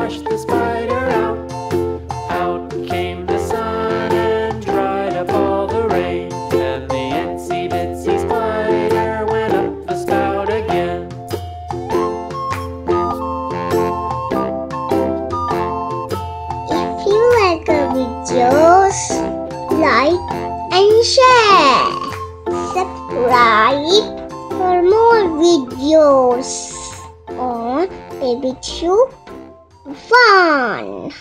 washed the spider out. Out came the sun and dried up all the rain, and the itsy bitsy spider went up the spout again. If you like our videos, like and share. Subscribe for more videos on Baby Tube Fun.